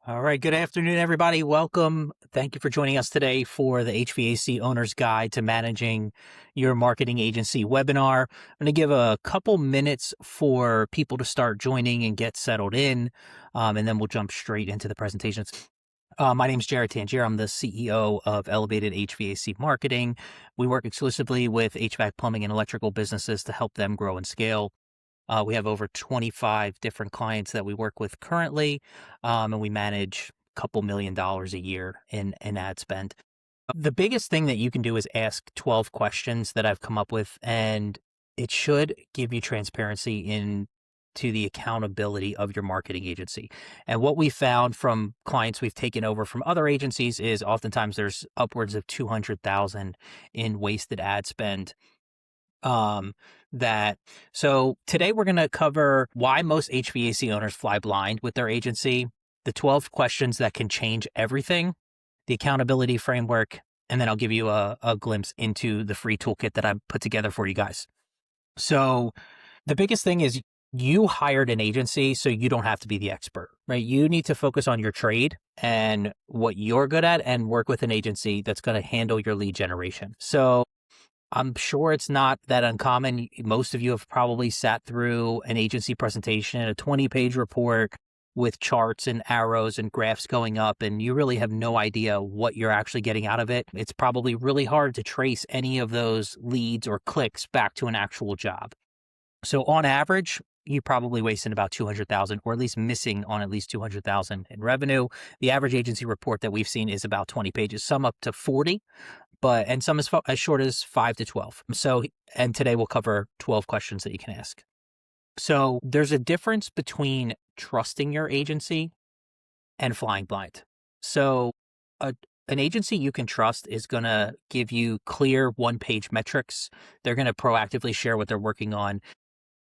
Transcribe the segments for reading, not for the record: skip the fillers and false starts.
All right. Good afternoon, everybody. Welcome. Thank you for joining us today for the HVAC Owner's Guide to Managing Your Marketing Agency webinar. I'm going to give a couple minutes for people to start joining and get settled in, and then we'll jump straight into the presentations. My name is Jared Tangier. I'm the CEO of Elevated HVAC Marketing. We work exclusively with HVAC, plumbing, and electrical businesses to help them grow and scale. We have over 25 different clients that we work with currently, and we manage a couple $1 million a year in ad spend. The biggest thing that you can do is ask 12 questions that I've come up with, and it should give you transparency into the accountability of your marketing agency. And what we found from clients we've taken over from other agencies is oftentimes there's upwards of 200,000 in wasted ad spend. So today we're going to cover why most HVAC owners fly blind with their agency, the 12 questions that can change everything, the accountability framework, and then I'll give you a glimpse into the free toolkit that I put together for you guys. So the biggest thing is you hired an agency, so you don't have to be the expert, right? You need to focus on your trade and what you're good at and work with an agency that's going to handle your lead generation. So I'm sure it's not that uncommon. Most of you have probably sat through an agency presentation, a 20-page report with charts and arrows and graphs going up, and you really have no idea what you're actually getting out of it. It's probably really hard to trace any of those leads or clicks back to an actual job. So on average, you're probably wasting about 200,000, or at least missing on at least 200,000 in revenue. The average agency report that we've seen is about 20 pages, some up to 40. And some as short as 5 to 12. And today we'll cover 12 questions that you can ask. So there's a difference between trusting your agency and flying blind. So an agency you can trust is going to give you clear one-page metrics. They're going to proactively share what they're working on.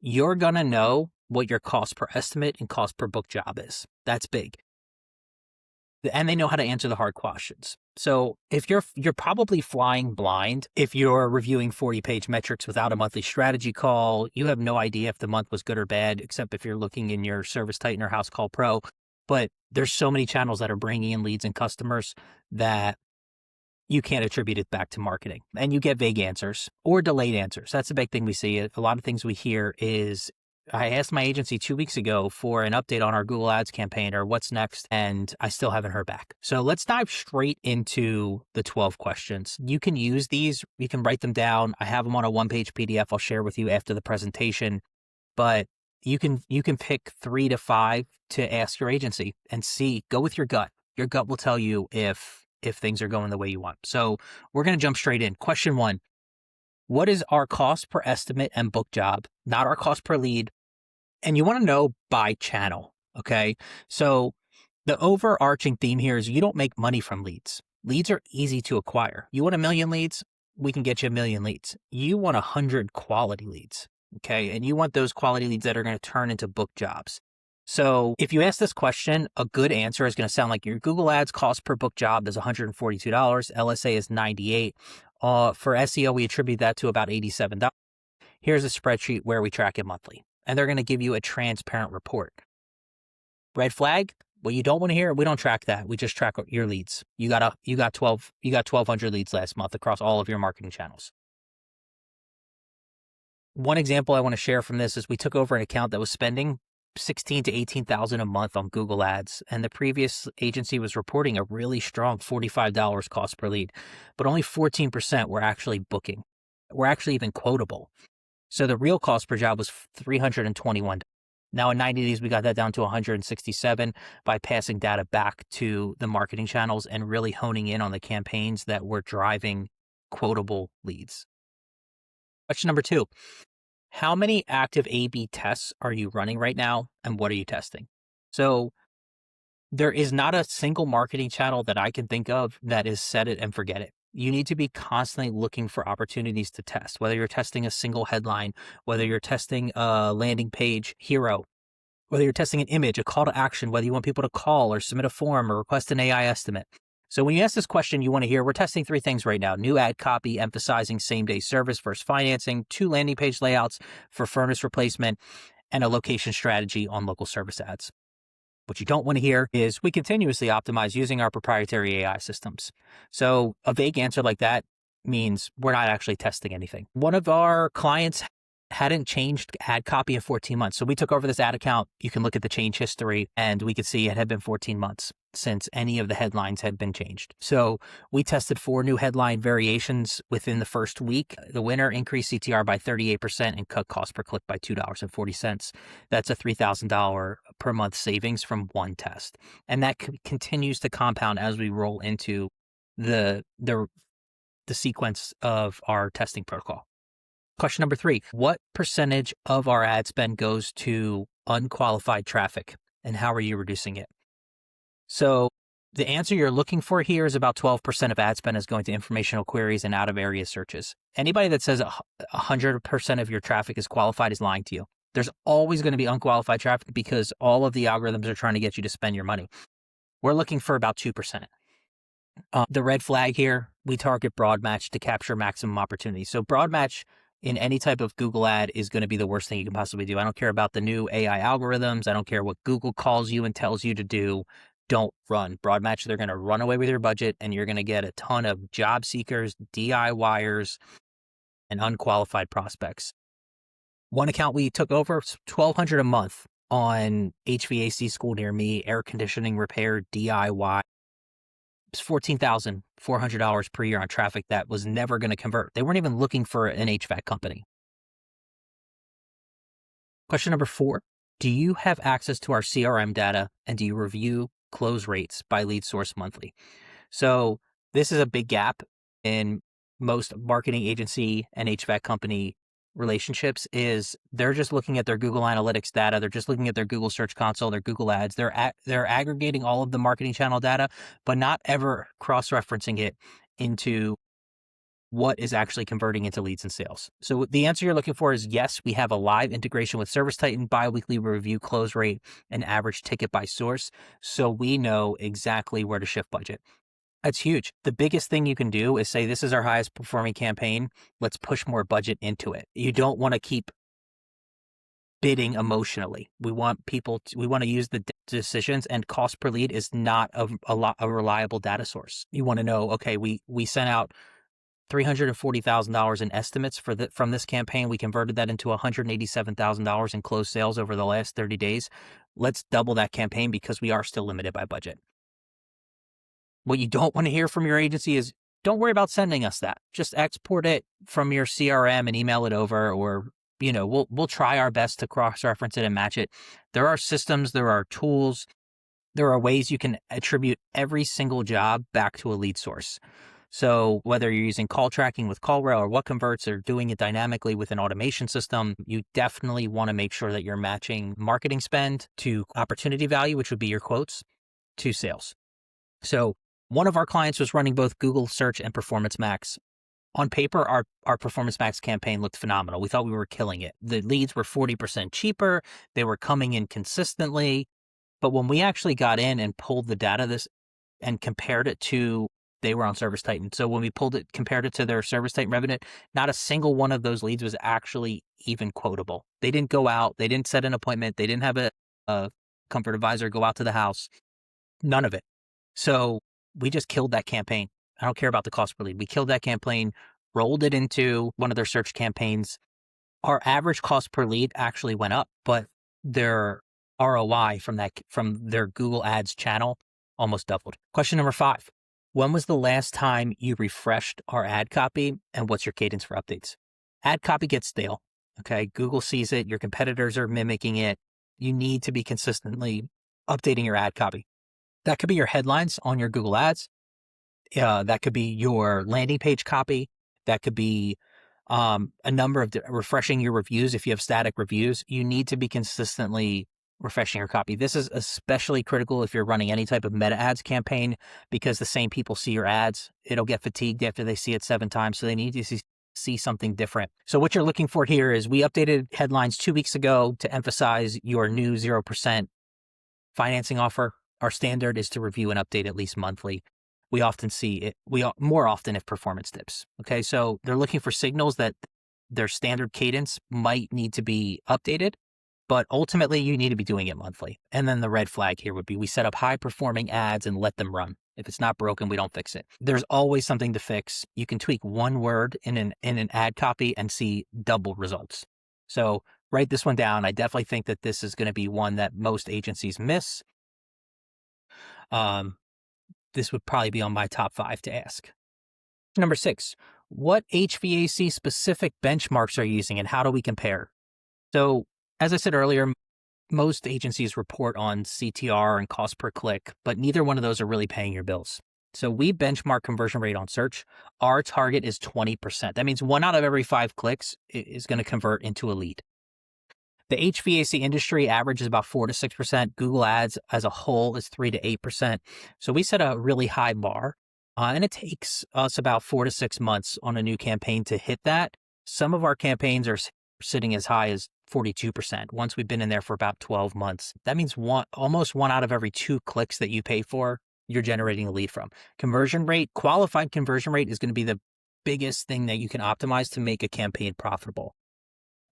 You're going to know what your cost per estimate and cost per book job is. That's big. And they know how to answer the hard questions. So if you're probably flying blind, if you're reviewing 40-page metrics without a monthly strategy call, you have no idea if the month was good or bad, except if you're looking in your Service Titan or House Call Pro. But there's so many channels that are bringing in leads and customers that you can't attribute it back to marketing. And you get vague answers or delayed answers. That's the big thing we see. A lot of things we hear is, I asked my agency 2 weeks ago for an update on our Google Ads campaign or what's next, and I still haven't heard back. So let's dive straight into the 12 questions. You can use these. You can write them down. I have them on a one-page PDF I'll share with you after the presentation. But you can pick 3 to 5 to ask your agency and see. Go with your gut. Your gut will tell you if things are going the way you want. So we're going to jump straight in. Question 1. What is our cost per estimate and book job? Not our cost per lead. And you want to know by channel, okay? So the overarching theme here is you don't make money from leads. Leads are easy to acquire. You want 1 million leads? We can get you 1 million leads. You want 100 quality leads, okay? And you want those quality leads that are going to turn into book jobs. So if you ask this question, a good answer is going to sound like your Google Ads cost per book job is $142. LSA is $98. For SEO, we attribute that to about $87. Here's a spreadsheet where we track it monthly. And they're going to give you a transparent report. Red flag, what you don't want to hear, we don't track that. We just track your leads. You got 1,200 leads last month across all of your marketing channels. One example I want to share from this is we took over an account that was spending $16,000 to $18,000 a month on Google Ads, and the previous agency was reporting a really strong $45 cost per lead, but only 14% were actually booking, were actually even quotable. So the real cost per job was $321. Now in 90 days, we got that down to $167 by passing data back to the marketing channels and really honing in on the campaigns that were driving quotable leads. Question number 2, how many active A/B tests are you running right now and what are you testing? So there is not a single marketing channel that I can think of that is set it and forget it. You need to be constantly looking for opportunities to test, whether you're testing a single headline, whether you're testing a landing page hero, whether you're testing an image, a call to action, whether you want people to call or submit a form or request an AI estimate. So when you ask this question, you want to hear, we're testing 3 things right now: new ad copy, emphasizing same-day service versus financing, 2 landing page layouts for furnace replacement, and a location strategy on local service ads. What you don't want to hear is we continuously optimize using our proprietary AI systems. So a vague answer like that means we're not actually testing anything. One of our clients hadn't changed ad copy in 14 months. So we took over this ad account. You can look at the change history and we could see it had been 14 months since any of the headlines had been changed. So we tested 4 new headline variations within the first week. The winner increased CTR by 38% and cut cost per click by $2.40. That's a $3,000 per month savings from one test. And that continues to compound as we roll into the sequence of our testing protocol. Question number 3, what percentage of our ad spend goes to unqualified traffic and how are you reducing it? So the answer you're looking for here is about 12% of ad spend is going to informational queries and out of area searches. Anybody that says 100% of your traffic is qualified is lying to you. There's always going to be unqualified traffic because all of the algorithms are trying to get you to spend your money. We're looking for about 2%. The red flag here, we target broad match to capture maximum opportunity. So broad match in any type of Google ad is going to be the worst thing you can possibly do. I don't care about the new AI algorithms. I don't care what Google calls you and tells you to do. Don't run broad match. They're going to run away with your budget and you're going to get a ton of job seekers, DIYers, and unqualified prospects. One account we took over, $1,200 a month on HVAC school near me, air conditioning repair, DIY. It's $14,400 per year on traffic that was never going to convert. They weren't even looking for an HVAC company. Question number 4, do you have access to our CRM data and do you review close rates by lead source monthly? So this is a big gap in most marketing agency and HVAC company relationships is they're just looking at their Google Analytics data. They're just looking at their Google Search Console, their Google Ads. They're aggregating all of the marketing channel data, but not ever cross-referencing it into what is actually converting into leads and sales. So the answer you're looking for is yes, we have a live integration with Service Titan, bi-weekly review close rate, and average ticket by source. So we know exactly where to shift budget. That's huge. The biggest thing you can do is say, this is our highest performing campaign. Let's push more budget into it. You don't want to keep bidding emotionally. We want to use the decisions, and cost per lead is not a reliable data source. You want to know, okay, we sent out $340,000 in estimates from this campaign. We converted that into $187,000 in closed sales over the last 30 days. Let's double that campaign because we are still limited by budget. What you don't want to hear from your agency is, don't worry about sending us that. Just export it from your CRM and email it over, or, we'll try our best to cross-reference it and match it. There are systems, there are tools, there are ways you can attribute every single job back to a lead source. So whether you're using call tracking with CallRail or what converts, or doing it dynamically with an automation system, you definitely want to make sure that you're matching marketing spend to opportunity value, which would be your quotes, to sales. So one of our clients was running both Google Search and Performance Max. On paper, our Performance Max campaign looked phenomenal. We thought we were killing it. The leads were 40% cheaper. They were coming in consistently. But when we actually got in and pulled the data and compared it to, they were on Service Titan. So when we compared it to their Service Titan revenue, not a single one of those leads was actually even quotable. They didn't go out. They didn't set an appointment. They didn't have a comfort advisor go out to the house. None of it. So we just killed that campaign. I don't care about the cost per lead. We killed that campaign, rolled it into one of their search campaigns. Our average cost per lead actually went up, but their ROI from their Google Ads channel almost doubled. Question number 5. When was the last time you refreshed our ad copy, and what's your cadence for updates? Ad copy gets stale. Okay. Google sees it. Your competitors are mimicking it. You need to be consistently updating your ad copy. That could be your headlines on your Google Ads. That could be your landing page copy. That could be a number of refreshing your reviews. If you have static reviews, you need to be consistently refreshing your copy. This is especially critical if you're running any type of meta ads campaign, because the same people see your ads. It'll get fatigued after they see it 7 times. So they need to see something different. So what you're looking for here is, we updated headlines 2 weeks ago to emphasize your new 0% financing offer. Our standard is to review and update at least monthly. We often see it, more often if performance dips. Okay, so they're looking for signals that their standard cadence might need to be updated. but ultimately you need to be doing it monthly. And then the red flag here would be we set up high performing ads and let them run. If it's not broken, we don't fix it. There's always something to fix. You can tweak one word in an ad copy and see double results. So write this one down. I definitely think that this is going to be one that most agencies miss. This would probably be on my top 5 to ask. Number 6, what HVAC specific benchmarks are you using and how do we compare? So as I said earlier, most agencies report on CTR and cost per click, but neither one of those are really paying your bills. So we benchmark conversion rate on search. Our target is 20%. That means 1 out of every 5 clicks is going to convert into a lead. The HVAC industry average is about 4 to 6%. Google Ads as a whole is 3 to 8%. So we set a really high bar, and it takes us about 4 to 6 months on a new campaign to hit that. Some of our campaigns are sitting as high as 42% once we've been in there for about 12 months. That means almost 1 out of every 2 clicks that you pay for, you're generating a lead from. Conversion rate, qualified conversion rate is going to be the biggest thing that you can optimize to make a campaign profitable.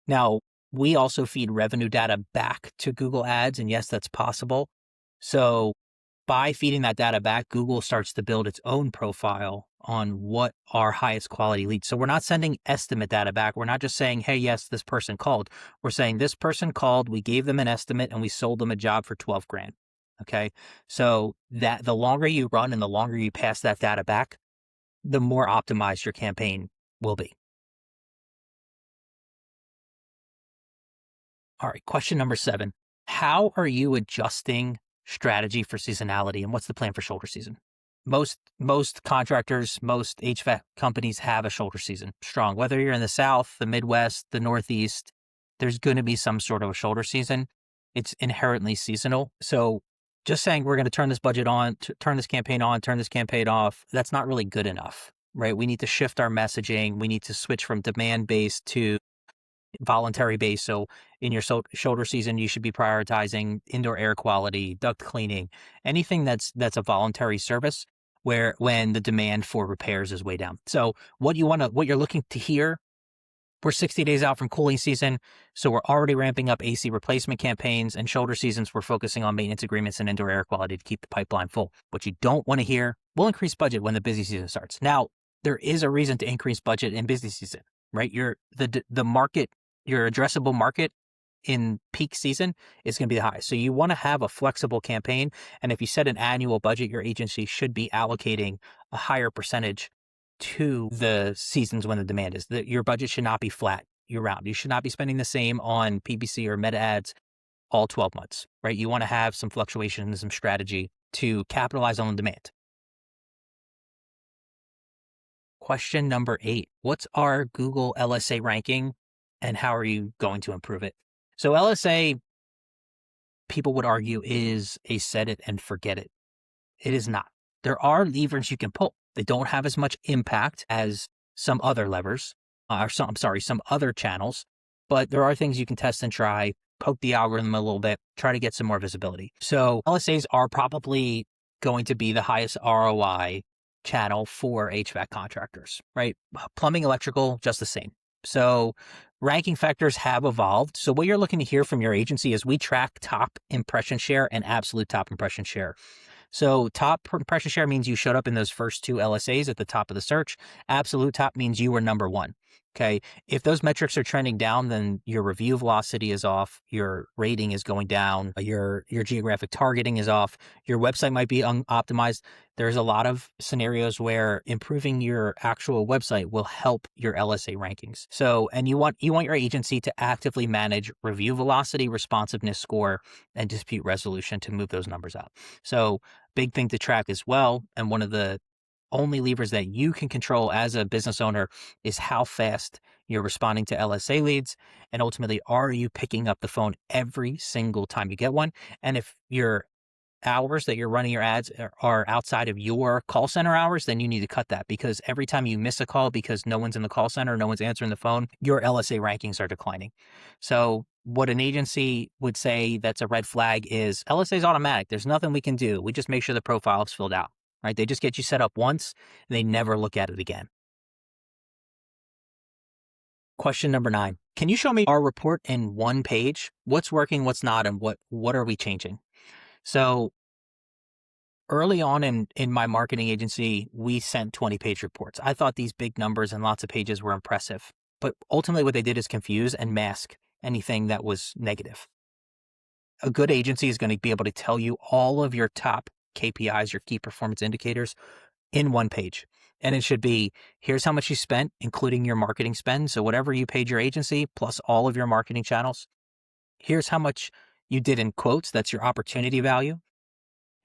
Now, we also feed revenue data back to Google Ads, and yes, that's possible. So by feeding that data back, Google starts to build its own profile on what are highest quality leads. So we're not sending estimate data back. We're not just saying, hey, yes, this person called. We're saying this person called, we gave them an estimate, and we sold them a job for 12 grand. Okay. So that the longer you run and the longer you pass that data back, the more optimized your campaign will be. All right, question number 7. How are you adjusting strategy for seasonality and what's the plan for shoulder season? Most contractors, most HVAC companies have a shoulder season strong. Whether you're in the South, the Midwest, the Northeast, there's going to be some sort of a shoulder season. It's inherently seasonal. So just saying we're going to turn this budget on, turn this campaign on, turn this campaign off, that's not really good enough, right? We need to shift our messaging. We need to switch from demand-based to voluntary base. So in your shoulder season, you should be prioritizing indoor air quality, duct cleaning, anything that's a voluntary service where when the demand for repairs is way down. So what you're looking to hear, we're 60 days out from cooling season. So we're already ramping up AC replacement campaigns, and shoulder seasons, we're focusing on maintenance agreements and indoor air quality to keep the pipeline full. What you don't want to hear, we'll increase budget when the busy season starts. Now, there is a reason to increase budget in busy season, right? The market, your addressable market in peak season is going to be the highest. So you want to have a flexible campaign. And if you set an annual budget, your agency should be allocating a higher percentage to the seasons when the demand is. Your budget should not be flat year round. You should not be spending the same on PPC or meta ads all 12 months, right? You want to have some fluctuation and some strategy to capitalize on demand. Question number 8. What's our Google LSA ranking and how are you going to improve it? So LSA, people would argue, is a set it and forget it. It is not. There are levers you can pull. They don't have as much impact as some other levers, some other channels, but there are things you can test and try, poke the algorithm a little bit, try to get some more visibility. So LSAs are probably going to be the highest ROI channel for HVAC contractors, right? Plumbing, electrical, just the same. So ranking factors have evolved. So what you're looking to hear from your agency is we track top impression share and absolute top impression share. So top impression share means you showed up in those first 2 LSAs at the top of the search. Absolute top means you were number 1. Okay. If those metrics are trending down, then your review velocity is off, your rating is going down, your geographic targeting is off, your website might be unoptimized. There's a lot of scenarios where improving your actual website will help your LSA rankings. So, and you want your agency to actively manage review velocity, responsiveness score, and dispute resolution to move those numbers up. So, big thing to track as well. And one of the only levers that you can control as a business owner is how fast you're responding to LSA leads. And ultimately, are you picking up the phone every single time you get one? And if your hours that you're running your ads are outside of your call center hours, then you need to cut that, because every time you miss a call because no one's in the call center, no one's answering the phone, your LSA rankings are declining. So what an agency would say that's a red flag is LSA is automatic. There's nothing we can do. We just make sure the profile is filled out, right? They just get you set up once and they never look at it again. Question number 9. Can you show me our report in one page? What's working, what's not, and what are we changing? So early on in my marketing agency, we sent 20-page reports. I thought these big numbers and lots of pages were impressive. But ultimately what they did is confuse and mask anything that was negative. A good agency is going to be able to tell you all of your top KPIs, your key performance indicators, in one page. And it should be, here's how much you spent, including your marketing spend. So whatever you paid your agency plus all of your marketing channels. Here's how much you did in quotes. That's your opportunity value.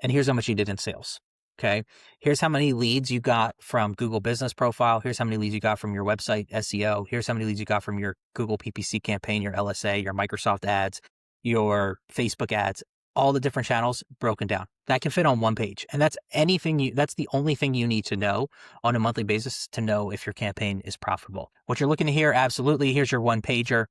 And here's how much you did in sales. Okay. Here's how many leads you got from Google Business Profile. Here's how many leads you got from your website SEO. Here's how many leads you got from your Google PPC campaign, your LSA, your Microsoft ads, your Facebook ads, all the different channels broken down. That can fit on one page. And that's the only thing you need to know on a monthly basis to know if your campaign is profitable. What you're looking to hear, absolutely, here's your one pager.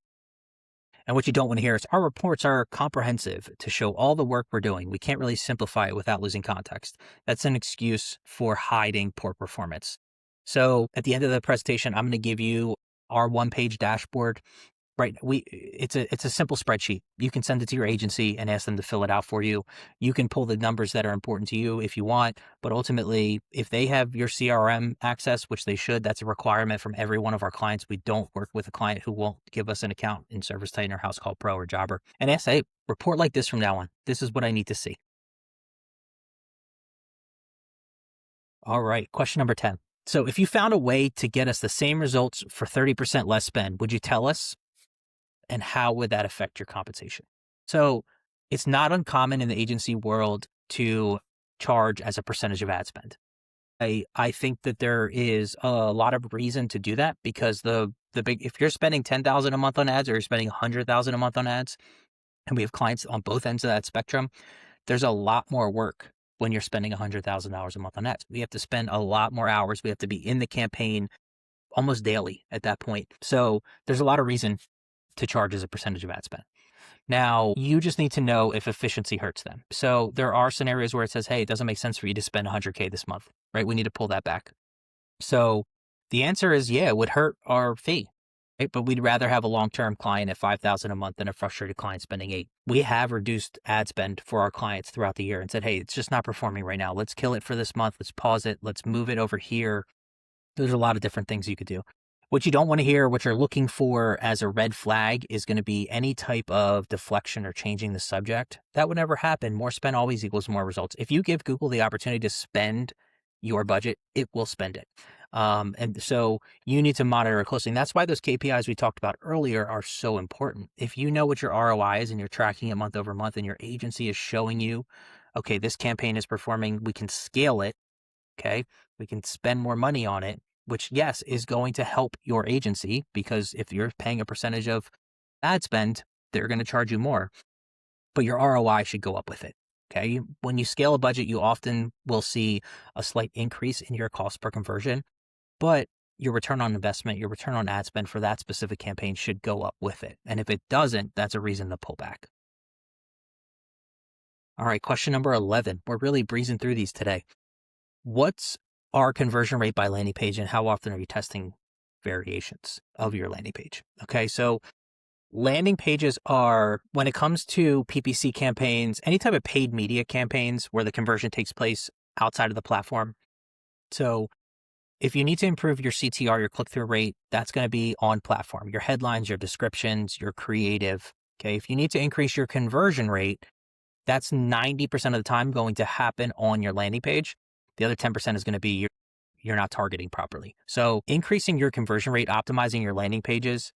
And what you don't want to hear is our reports are comprehensive to show all the work we're doing. We can't really simplify it without losing context. That's an excuse for hiding poor performance. So at the end of the presentation, I'm going to give you our one-page dashboard. Right. It's a simple spreadsheet. You can send it to your agency and ask them to fill it out for you. You can pull the numbers that are important to you if you want, but ultimately, if they have your CRM access, which they should, that's a requirement from every one of our clients. We don't work with a client who won't give us an account in ServiceTitan or House Call Pro or Jobber and ask, hey, report like this from now on. This is what I need to see. All right. Question number 10. So if you found a way to get us the same results for 30% less spend, would you tell us? And how would that affect your compensation? So it's not uncommon in the agency world to charge as a percentage of ad spend. I think that there is a lot of reason to do that because if you're spending $10,000 a month on ads or you're spending $100,000 a month on ads, and we have clients on both ends of that spectrum, there's a lot more work when you're spending $100,000 a month on ads. We have to spend a lot more hours. We have to be in the campaign almost daily at that point. So there's a lot of reason to charge as a percentage of ad spend. Now, you just need to know if efficiency hurts them. So there are scenarios where it says, hey, it doesn't make sense for you to spend $100K this month, right? We need to pull that back. So the answer is, yeah, it would hurt our fee, right? But we'd rather have a long-term client at $5,000 a month than a frustrated client spending $8,000. We have reduced ad spend for our clients throughout the year and said, hey, it's just not performing right now. Let's kill it for this month. Let's pause it. Let's move it over here. There's a lot of different things you could do. What you don't want to hear, what you're looking for as a red flag is going to be any type of deflection or changing the subject. That would never happen. More spend always equals more results. If you give Google the opportunity to spend your budget, it will spend it. And so you need to monitor it closely. And that's why those KPIs we talked about earlier are so important. If you know what your ROI is and you're tracking it month over month and your agency is showing you, okay, this campaign is performing, we can scale it. Okay. We can spend more money on it, which, yes, is going to help your agency because if you're paying a percentage of ad spend, they're going to charge you more. But your ROI should go up with it. Okay. When you scale a budget, you often will see a slight increase in your cost per conversion, but your return on investment, your return on ad spend for that specific campaign should go up with it. And if it doesn't, that's a reason to pull back. All right. Question number 11. We're really breezing through these today. What's our conversion rate by landing page and how often are you testing variations of your landing page? Okay, so landing pages are, when it comes to PPC campaigns, any type of paid media campaigns where the conversion takes place outside of the platform. So if you need to improve your CTR, your click-through rate, that's going to be on platform. Your headlines, your descriptions, your creative. Okay, if you need to increase your conversion rate, that's 90% of the time going to happen on your landing page. The other 10% is going to be you're not targeting properly. So increasing your conversion rate, optimizing your landing pages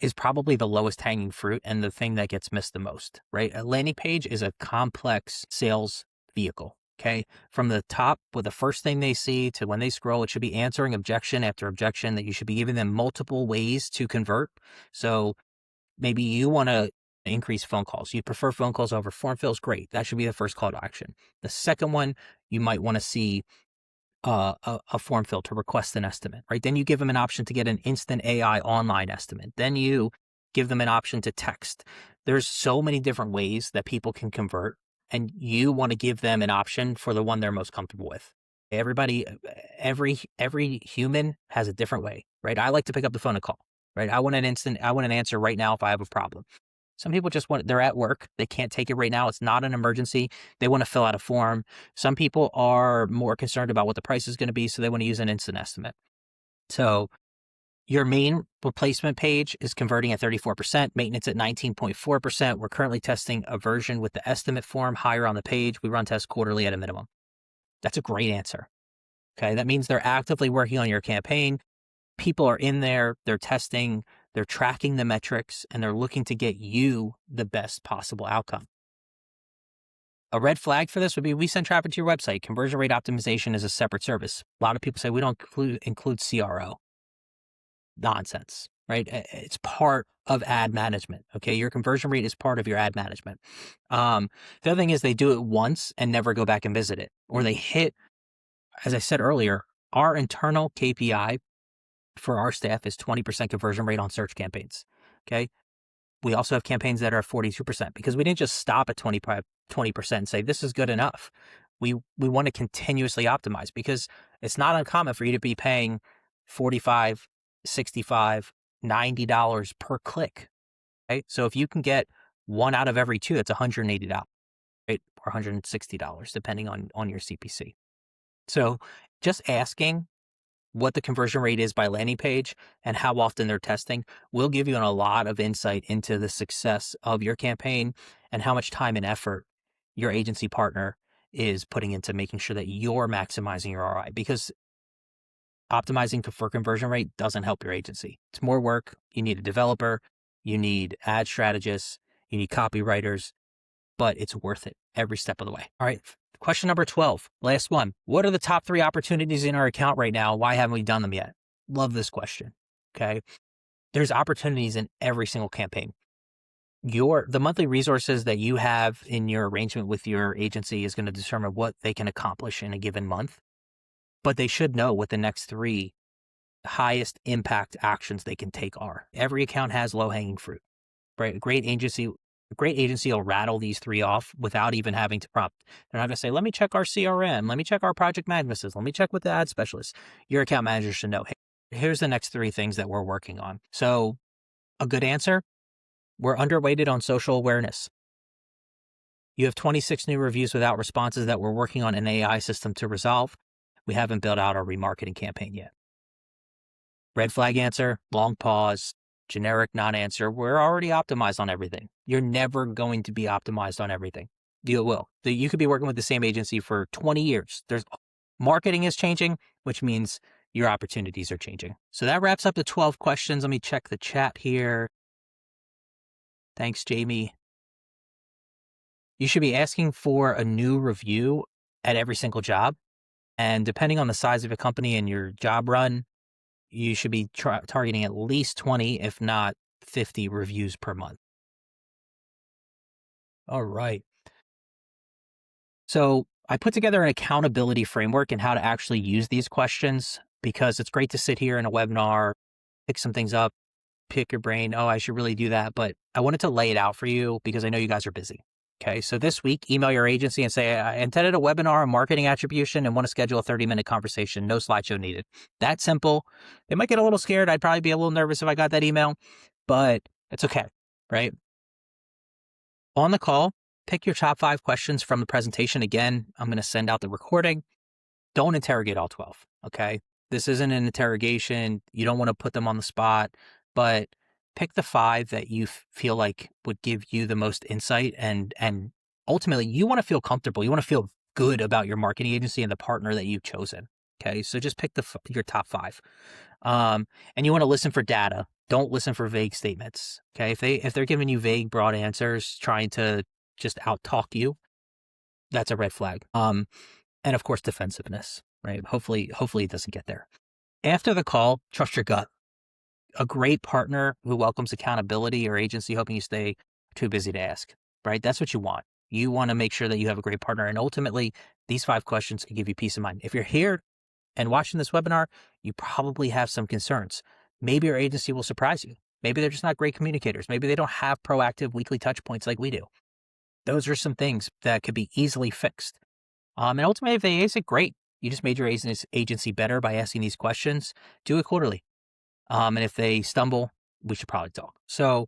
is probably the lowest hanging fruit and the thing that gets missed the most, right? A landing page is a complex sales vehicle, okay? From the top, with the first thing they see to when they scroll, it should be answering objection after objection, that you should be giving them multiple ways to convert. So maybe you want to increase phone calls. You prefer phone calls over form fills. Great. That should be the first call to action. The second one, you might want to see a form fill to request an estimate, right? Then you give them an option to get an instant AI online estimate. Then you give them an option to text. There's so many different ways that people can convert, and you want to give them an option for the one they're most comfortable with. Every human has a different way, right? I like to pick up the phone and call. right? I want an answer right now if I have a problem. Some people just they're at work. They can't take it right now. It's not an emergency. They want to fill out a form. Some people are more concerned about what the price is going to be, so they want to use an instant estimate. So your main replacement page is converting at 34%, maintenance at 19.4%. We're currently testing a version with the estimate form higher on the page. We run tests quarterly at a minimum. That's a great answer. Okay. That means they're actively working on your campaign. People are in there, they're testing, they're tracking the metrics, and they're looking to get you the best possible outcome. A red flag for this would be we send traffic to your website. Conversion rate optimization is a separate service. A lot of people say we don't include CRO. Nonsense, right? It's part of ad management. Okay. Your conversion rate is part of your ad management. The other thing is they do it once and never go back and visit it, or they hit, as I said earlier, our internal KPI for our staff is 20% conversion rate on search campaigns. Okay. We also have campaigns that are 42% because we didn't just stop at 20% and say, this is good enough. We want to continuously optimize because it's not uncommon for you to be paying $45, $65, $90 per click. Right. So if you can get one out of every two, that's $180, right? Or $160, depending on your CPC. So just asking what the conversion rate is by landing page and how often they're testing will give you a lot of insight into the success of your campaign and how much time and effort your agency partner is putting into making sure that you're maximizing your ROI, because optimizing for conversion rate doesn't help your agency. It's more work. You need a developer, you need ad strategists, you need copywriters, but it's worth it every step of the way. All right. Question number 12, last one. What are the top 3 opportunities in our account right now? Why haven't we done them yet? Love this question. Okay. There's opportunities in every single campaign. The monthly resources that you have in your arrangement with your agency is going to determine what they can accomplish in a given month, but they should know what the next 3 highest impact actions they can take are. Every account has low hanging fruit, right? A great agency will rattle these 3 off without even having to prompt. They're not going to say, let me check our CRM. Let me check our project management system. Let me check with the ad specialist. Your account manager should know, hey, here's the next 3 things that we're working on. So a good answer, we're underweighted on social awareness. You have 26 new reviews without responses that we're working on an AI system to resolve. We haven't built out our remarketing campaign yet. Red flag answer, long pause, generic non-answer. We're already optimized on everything. You're never going to be optimized on everything. You will. You could be working with the same agency for 20 years. Marketing is changing, which means your opportunities are changing. So that wraps up the 12 questions. Let me check the chat here. Thanks, Jamie. You should be asking for a new review at every single job. And depending on the size of your company and your job run, you should be targeting at least 20, if not 50 reviews per month. All right. So I put together an accountability framework and how to actually use these questions, because it's great to sit here in a webinar, pick some things up, pick your brain. Oh, I should really do that. But I wanted to lay it out for you because I know you guys are busy. Okay. So this week, email your agency and say, I intended a webinar on marketing attribution and want to schedule a 30-minute conversation. No slideshow needed. That simple. They might get a little scared. I'd probably be a little nervous if I got that email, but it's okay. Right. On the call, pick your top 5 questions from the presentation. Again, I'm going to send out the recording. Don't interrogate all 12. Okay. This isn't an interrogation. You don't want to put them on the spot, but pick the 5 that you feel like would give you the most insight, and ultimately you want to feel comfortable. You want to feel good about your marketing agency and the partner that you've chosen. Okay. So just pick your top 5. And you want to listen for data. Don't listen for vague statements. Okay. If they're giving you vague, broad answers, trying to just out talk you, that's a red flag. And of course, defensiveness, right? Hopefully it doesn't get there. After the call, trust your gut. A great partner who welcomes accountability, or agency hoping you stay too busy to ask, right? That's what you want. You want to make sure that you have a great partner. And ultimately, these 5 questions can give you peace of mind. If you're here and watching this webinar, you probably have some concerns. Maybe your agency will surprise you. Maybe they're just not great communicators. Maybe they don't have proactive weekly touch points like we do. Those are some things that could be easily fixed. And ultimately, if they ace it, great. You just made your agency better by asking these questions. Do it quarterly. And if they stumble, we should probably talk. So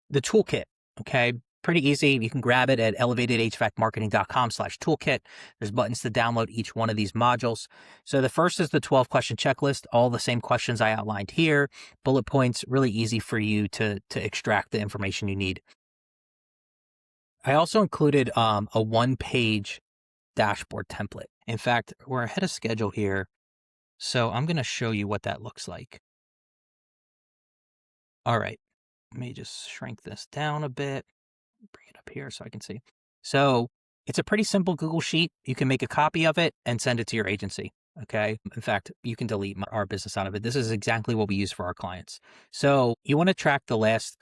the toolkit, okay, pretty easy. You can grab it at elevatedhvacmarketing.com/toolkit. There's buttons to download each one of these modules. So the first is the 12-question checklist, all the same questions I outlined here, bullet points, really easy for you to extract the information you need. I also included a one-page dashboard template. In fact, we're ahead of schedule here, so I'm going to show you what that looks like. All right, let me just shrink this down a bit, bring it up here so I can see. So it's a pretty simple Google Sheet. You can make a copy of it and send it to your agency. Okay. In fact, you can delete our business out of it. This is exactly what we use for our clients. So you want to track the last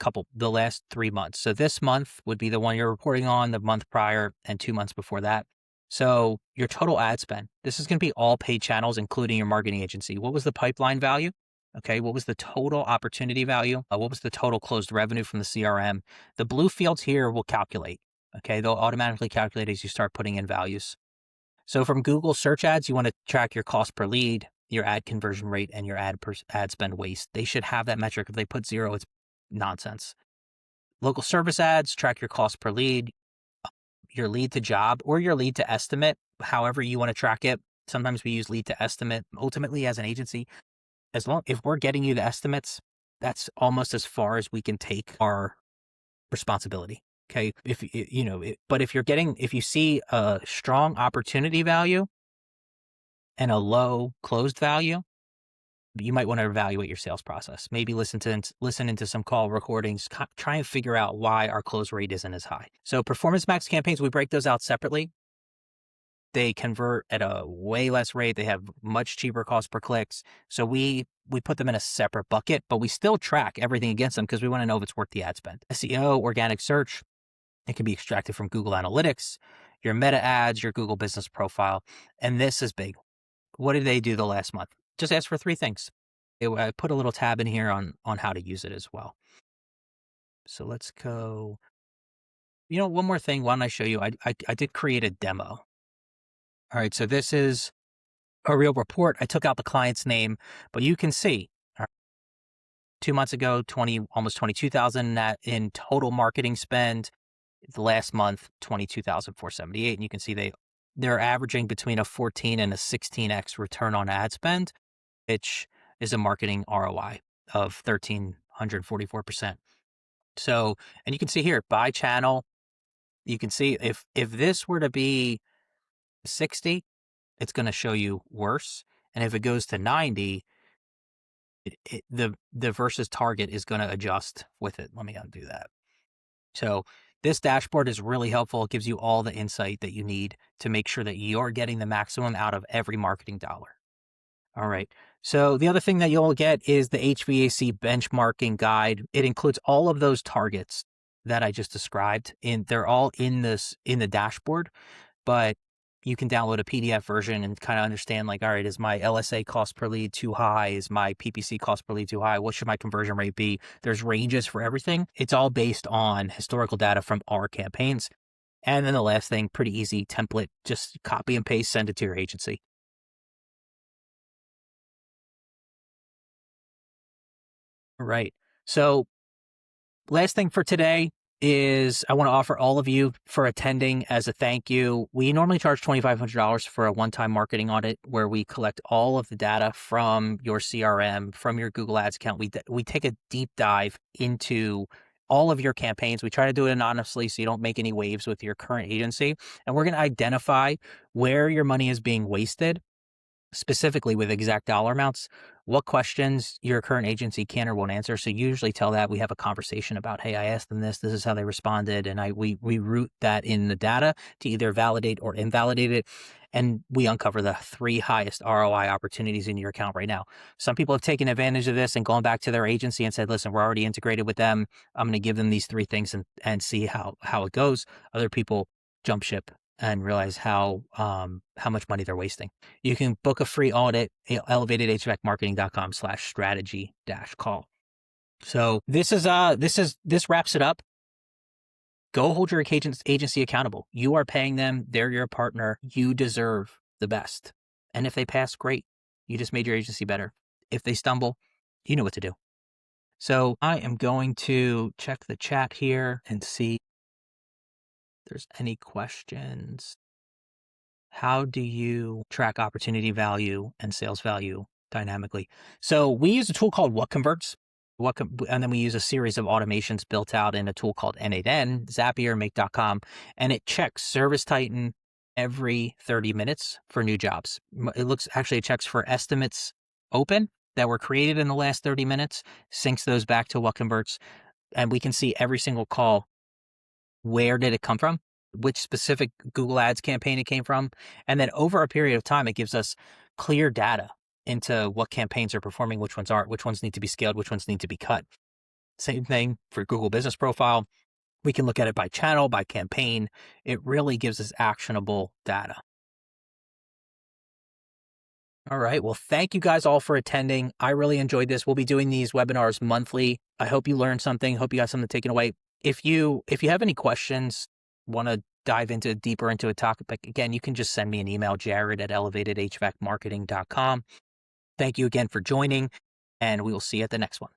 3 months. So this month would be the one you're reporting on, the month prior, and 2 months before that. So your total ad spend, this is going to be all paid channels, including your marketing agency. What was the pipeline value? Okay. What was the total opportunity value? What was the total closed revenue from the CRM? The blue fields here will calculate. Okay. They'll automatically calculate as you start putting in values. So from Google search ads, you want to track your cost per lead, your ad conversion rate, and your ad spend waste. They should have that metric. If they put 0, it's nonsense. Local service ads, track your cost per lead, your lead to job, or your lead to estimate, however you want to track it. Sometimes we use lead to estimate. Ultimately, as an agency, if we're getting you the estimates, that's almost as far as we can take our responsibility. Okay. But if you see a strong opportunity value and a low closed value, you might want to evaluate your sales process. Maybe listen into some call recordings, try and figure out why our close rate isn't as high. So Performance Max campaigns, we break those out separately. They convert at a way less rate. They have much cheaper cost per clicks. So we put them in a separate bucket, but we still track everything against them because we want to know if it's worth the ad spend. SEO, organic search, it can be extracted from Google Analytics, your meta ads, your Google business profile. And this is big. What did they do the last month? Just ask for 3 things. I put a little tab in here on how to use it as well. So let's go. One more thing. Why don't I show you? I did create a demo. All right. So this is a real report. I took out the client's name, but you can see 2 months ago, almost 22,000 in total marketing spend. The last month, 22,478, and you can see they're averaging between a 14 and a 16x return on ad spend, which is a marketing ROI of 1,344%. So, and you can see here by channel, you can see if this were to be 60, it's going to show you worse, and if it goes to 90, the versus target is going to adjust with it. Let me undo that. So this dashboard is really helpful. It gives you all the insight that you need to make sure that you're getting the maximum out of every marketing dollar. All right. So the other thing that you'll get is the HVAC benchmarking guide. It includes all of those targets that I just described, and they're all in the dashboard, but you can download a PDF version and kind of understand, like, all right, is my LSA cost per lead too high? Is my PPC cost per lead too high? What should my conversion rate be? There's ranges for everything. It's all based on historical data from our campaigns. And then the last thing, pretty easy template, just copy and paste, send it to your agency. Right. So last thing for today is I want to offer all of you for attending as a thank you. We normally charge $2,500 for a one-time marketing audit where we collect all of the data from your CRM, from your Google Ads account. We take a deep dive into all of your campaigns. We try to do it anonymously so you don't make any waves with your current agency. And we're going to identify where your money is being wasted, specifically with exact dollar amounts, what questions your current agency can or won't answer. So you usually tell that we have a conversation about, hey, I asked them this is how they responded. And we root that in the data to either validate or invalidate it. And we uncover the 3 highest ROI opportunities in your account right now. Some people have taken advantage of this and gone back to their agency and said, listen, we're already integrated with them. I'm going to give them these 3 things and see how it goes. Other people jump ship and realize how much money they're wasting. You can book a free audit at elevatedhvacmarketing.com/strategy-call. So this wraps it up. Go hold your agency accountable. You are paying them. They're your partner. You deserve the best. And if they pass, great. You just made your agency better. If they stumble, you know what to do. So I am going to check the chat here and see if there's any questions. How do you track opportunity value and sales value dynamically? So we use a tool called What Converts. And then we use a series of automations built out in a tool called N8N, Zapier, Make.com, and it checks Service Titan every 30 minutes for new jobs. It checks for estimates open that were created in the last 30 minutes, syncs those back to What Converts, and we can see every single call. Where did it come from? Which specific Google Ads campaign it came from? And then over a period of time, it gives us clear data into what campaigns are performing, which ones aren't, which ones need to be scaled, which ones need to be cut. Same thing for Google Business Profile. We can look at it by channel, by campaign. It really gives us actionable data. All right. Well, thank you guys all for attending. I really enjoyed this. We'll be doing these webinars monthly. I hope you learned something. Hope you got something taken away. If you have any questions, want to dive deeper into a topic, again, you can just send me an email, jared@elevatedhvacmarketing.com. Thank you again for joining, and we will see you at the next one.